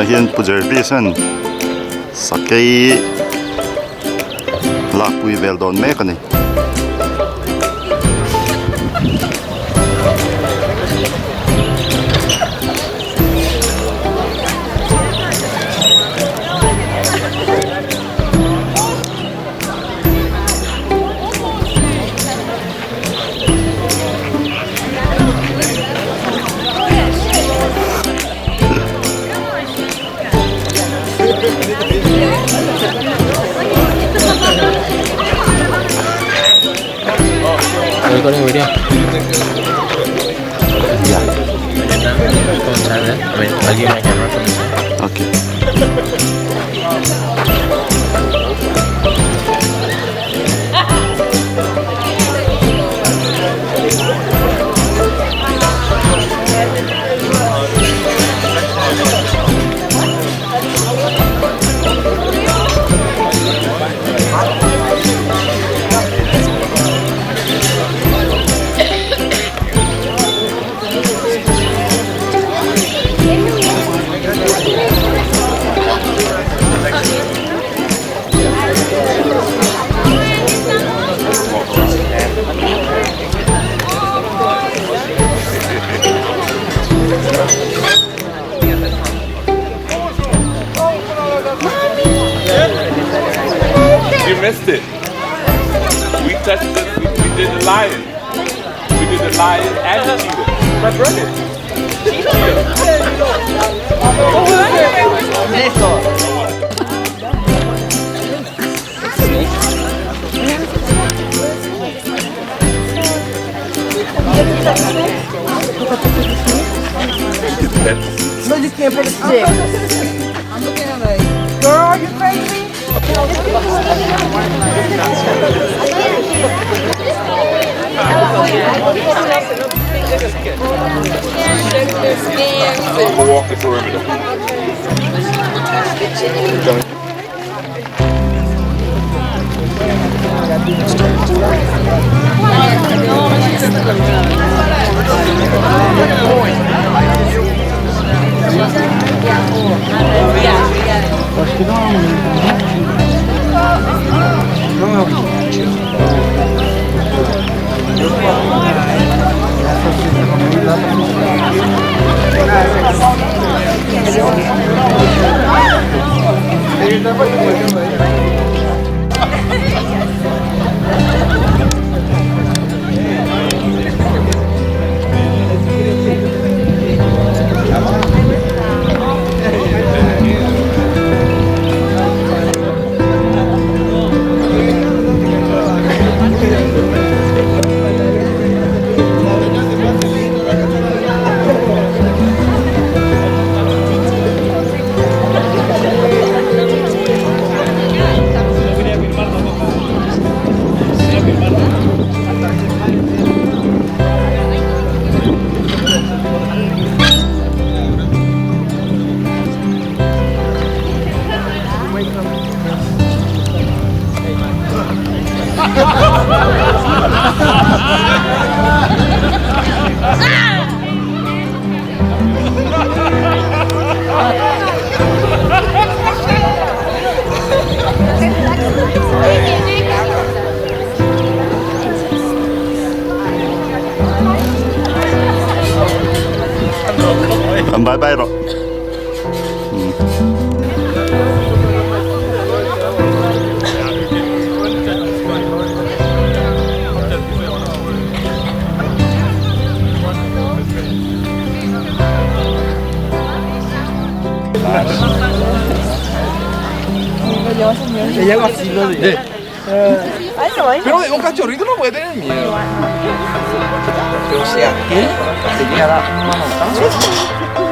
tunah hian pujerbi san sakei lakpui vel don mek ani. Recording video. Yeah. I'll give my camera from this side. Okay. You missed it. We touched it. We did the lion. We did the lion and the cheetah. My brother. No, you can't put a stick. I'm looking at it. Girl, are you crazy? We'll walk the perimeter. Bye bye rồi. Ella vacila de... Pero un cachorrito no puede tener miedo. Pero o sea, ¿qué? Se queda una montaña.